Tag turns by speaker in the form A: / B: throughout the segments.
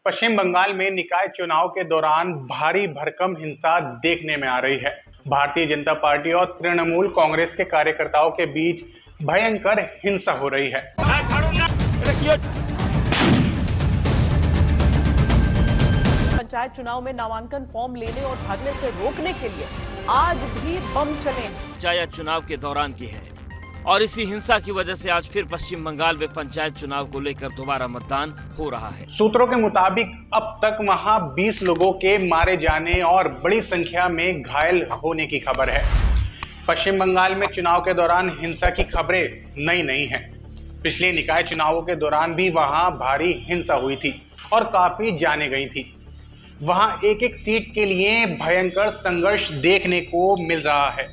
A: पश्चिम बंगाल में निकाय चुनाव के दौरान भारी भरकम हिंसा देखने में आ रही है। भारतीय जनता पार्टी और तृणमूल कांग्रेस के कार्यकर्ताओं के बीच भयंकर हिंसा हो रही है।
B: पंचायत चुनाव में नामांकन फॉर्म लेने और भरने से रोकने के लिए आज भी बम चले।
C: पंचायत चुनाव के दौरान की है और इसी हिंसा की वजह से आज फिर पश्चिम बंगाल में पंचायत चुनाव को लेकर दोबारा मतदान हो रहा है।
A: सूत्रों के मुताबिक अब तक वहां 20 लोगों के मारे जाने और बड़ी संख्या में घायल होने की खबर है। पश्चिम बंगाल में चुनाव के दौरान हिंसा की खबरें नई नहीं हैं। पिछले निकाय चुनावों के दौरान भी वहां भारी हिंसा हुई थी और काफी जाने गई थी। वहां एक एक सीट के लिए भयंकर संघर्ष देखने को मिल रहा है।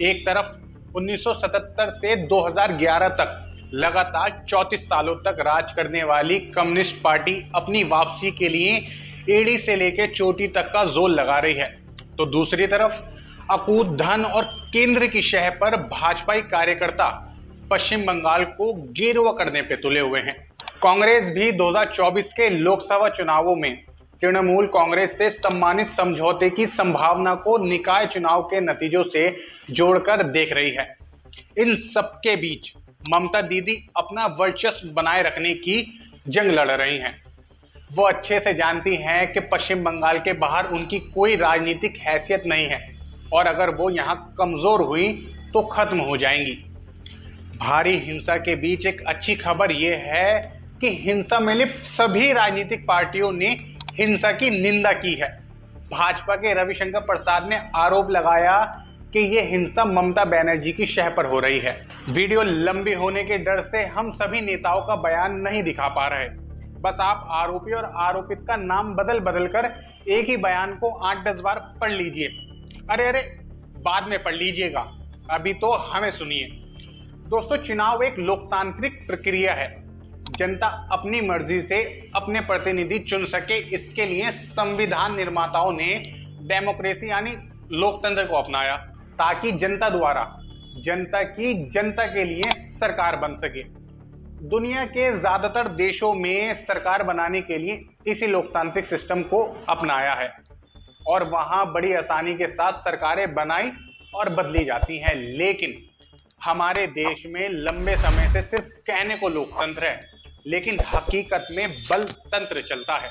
A: एक तरफ 1977 से 2011 तक लगातार 34 सालों तक राज करने वाली कम्युनिस्ट पार्टी अपनी वापसी के लिए एड़ी से लेकर चोटी तक का जोर लगा रही है, तो दूसरी तरफ अकूत धन और केंद्र की शह पर भाजपाई कार्यकर्ता पश्चिम बंगाल को गेरुआ करने पे तुले हुए हैं। कांग्रेस भी 2024 के लोकसभा चुनावों में तृणमूल कांग्रेस से सम्मानित समझौते की संभावना को निकाय चुनाव के नतीजों से जोड़कर देख रही है। इन सबके बीच ममता दीदी अपना वर्चस्व बनाए रखने की जंग लड़ रही हैं। वो अच्छे से जानती हैं कि पश्चिम बंगाल के बाहर उनकी कोई राजनीतिक हैसियत नहीं है और अगर वो यहाँ कमजोर हुई तो खत्म हो जाएंगी। भारी हिंसा के बीच एक अच्छी खबर यह है कि हिंसा में लिप्त सभी राजनीतिक पार्टियों ने हिंसा की निंदा की है। भाजपा के रविशंकर प्रसाद ने आरोप लगाया कि यह हिंसा ममता बनर्जी की शह पर हो रही है। वीडियो लंबी होने के डर से हम सभी नेताओं का बयान नहीं दिखा पा रहे। बस आप आरोपी और आरोपित का नाम बदल बदल कर एक ही बयान को 8-10 बार पढ़ लीजिए। अरे बाद में पढ़ लीजिएगा, अभी तो हमें सुनिए। दोस्तों, चुनाव एक लोकतांत्रिक प्रक्रिया है। जनता अपनी मर्जी से अपने प्रतिनिधि चुन सके, इसके लिए संविधान निर्माताओं ने डेमोक्रेसी यानी लोकतंत्र को अपनाया ताकि जनता द्वारा जनता की जनता के लिए सरकार बन सके। दुनिया के ज्यादातर देशों में सरकार बनाने के लिए इसी लोकतांत्रिक सिस्टम को अपनाया है और वहां बड़ी आसानी के साथ सरकारें बनाई और बदली जाती हैं। लेकिन हमारे देश में लंबे समय से सिर्फ कहने को लोकतंत्र है, लेकिन हकीकत में बल तंत्र चलता है,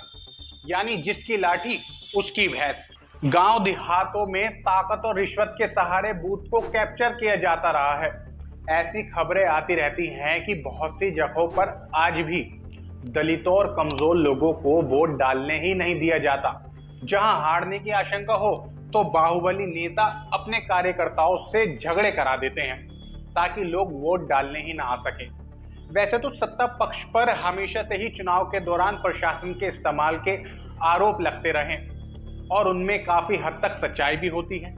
A: यानी जिसकी लाठी उसकी भैंस। गांव देहातों में ताकत और रिश्वत के सहारे बूथ को कैप्चर किया जाता रहा है। ऐसी खबरें आती रहती हैं कि बहुत सी जगहों पर आज भी दलितों और कमजोर लोगों को वोट डालने ही नहीं दिया जाता। जहां हारने की आशंका हो तो बाहुबली नेता अपने कार्यकर्ताओं से झगड़े करा देते हैं ताकि लोग वोट डालने ही ना आ सके। वैसे तो सत्ता पक्ष पर हमेशा से ही चुनाव के दौरान प्रशासन के इस्तेमाल के आरोप लगते रहे और उनमें काफी हद तक सच्चाई भी होती है,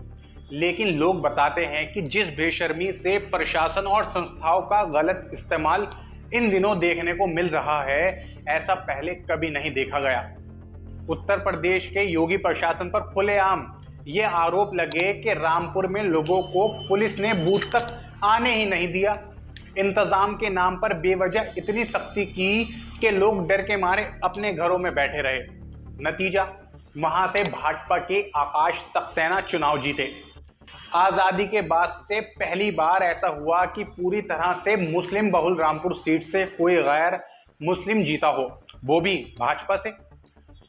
A: लेकिन लोग बताते हैं कि जिस बेशर्मी से प्रशासन और संस्थाओं का गलत इस्तेमाल इन दिनों देखने को मिल रहा है, ऐसा पहले कभी नहीं देखा गया। उत्तर प्रदेश के योगी प्रशासन पर खुलेआम ये आरोप लगे कि रामपुर में लोगों को पुलिस ने बूथ तक आने ही नहीं दिया। इंतजाम के नाम पर बेवजह इतनी सख्ती की कि लोग डर के मारे अपने घरों में बैठे रहे। नतीजा, वहां से भाजपा के आकाश सक्सेना चुनाव जीते। आजादी के बाद से पहली बार ऐसा हुआ कि पूरी तरह से मुस्लिम बहुल रामपुर सीट से कोई गैर मुस्लिम जीता हो, वो भी भाजपा से।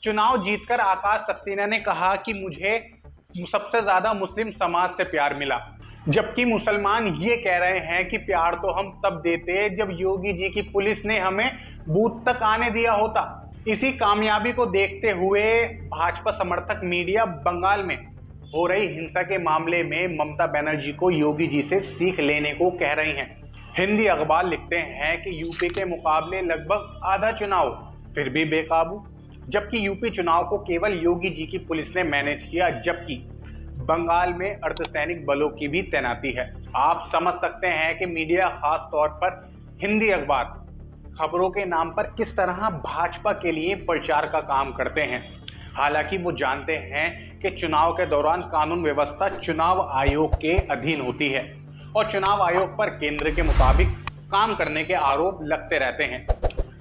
A: चुनाव जीतकर आकाश सक्सेना ने कहा कि मुझे सबसे ज्यादा मुस्लिम समाज से प्यार मिला, जबकि मुसलमान ये कह रहे हैं कि प्यार तो हम तब देते जब योगी जी की पुलिस ने हमें बूथ तक आने दिया होता। इसी कामयाबी को देखते हुए भाजपा समर्थक मीडिया बंगाल में हो रही हिंसा के मामले में ममता बनर्जी को योगी जी से सीख लेने को कह रही हैं। हिंदी अखबार लिखते हैं कि यूपी के मुकाबले लगभग आधा चुनाव फिर भी बेकाबू, जबकि यूपी चुनाव को केवल योगी जी की पुलिस ने मैनेज किया, जबकि बंगाल में अर्धसैनिक बलों की भी तैनाती है। आप समझ सकते हैं कि मीडिया, खास तौर पर हिंदी अखबार, खबरों के नाम पर किस तरह भाजपा के लिए प्रचार का काम करते हैं। हालांकि वो जानते हैं कि चुनाव के दौरान कानून व्यवस्था चुनाव आयोग के अधीन होती है और चुनाव आयोग पर केंद्र के मुताबिक काम करने के आरोप लगते रहते हैं।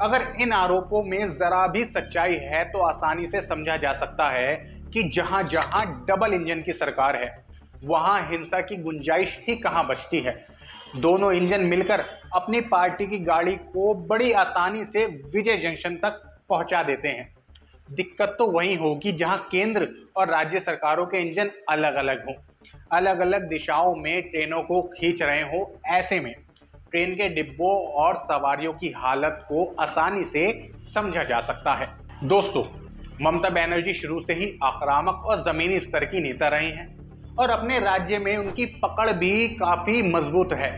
A: अगर इन आरोपों में जरा भी सच्चाई है तो आसानी से समझा जा सकता है कि जहां जहां डबल इंजन की सरकार है वहां हिंसा की गुंजाइश ही कहां बचती है। दोनों इंजन मिलकर अपनी पार्टी की गाड़ी को बड़ी आसानी से विजय जंक्शन तक पहुंचा देते हैं। दिक्कत तो वहीं होगी जहां केंद्र और राज्य सरकारों के इंजन अलग अलग हों, अलग अलग दिशाओं में ट्रेनों को खींच रहे हो। ऐसे में ट्रेन के डिब्बों और सवारियों की हालत को आसानी से समझा जा सकता है। दोस्तों, ममता बनर्जी शुरू से ही आक्रामक और जमीनी स्तर की नेता रही हैं और अपने राज्य में उनकी पकड़ भी काफी मजबूत है।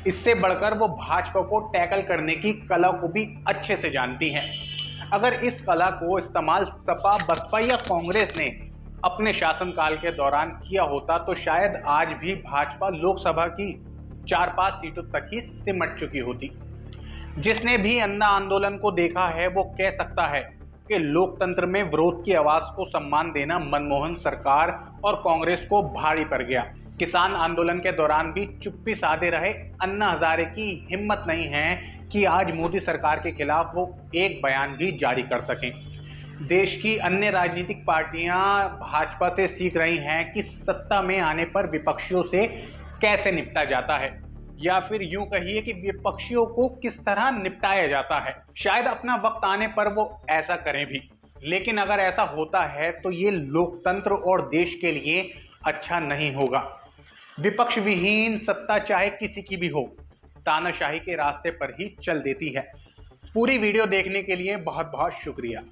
A: इससे बढ़कर वो भाजपा को टैकल करने की कला को भी अच्छे से जानती हैं। अगर इस कला को इस्तेमाल सपा, बसपा या कांग्रेस ने अपने शासनकाल के दौरान किया होता तो शायद आज भी भाजपा लोकसभा की 4-5 सीटों तक ही सिमट चुकी होती। जिसने भी अन्ना आंदोलन को देखा है वो कह सकता है कि लोकतंत्र में विरोध की आवाज को सम्मान देना मनमोहन सरकार और कांग्रेस को भारी पड़ गया। किसान आंदोलन के दौरान भी चुप्पी साधे रहे अन्ना हजारे की हिम्मत नहीं है कि आज मोदी सरकार के खिलाफ वो एक बयान भी जारी कर सकें। देश की अन्य राजनीतिक पार्टियां भाजपा से सीख रही हैं कि सत्ता में आने पर विपक्षियों से कैसे निपटा जाता है, या फिर यूं कहिए कि विपक्षियों को किस तरह निपटाया जाता है। शायद अपना वक्त आने पर वो ऐसा करें भी, लेकिन अगर ऐसा होता है तो ये लोकतंत्र और देश के लिए अच्छा नहीं होगा। विपक्ष विहीन सत्ता चाहे किसी की भी हो, तानाशाही के रास्ते पर ही चल देती है। पूरी वीडियो देखने के लिए बहुत बहुत शुक्रिया।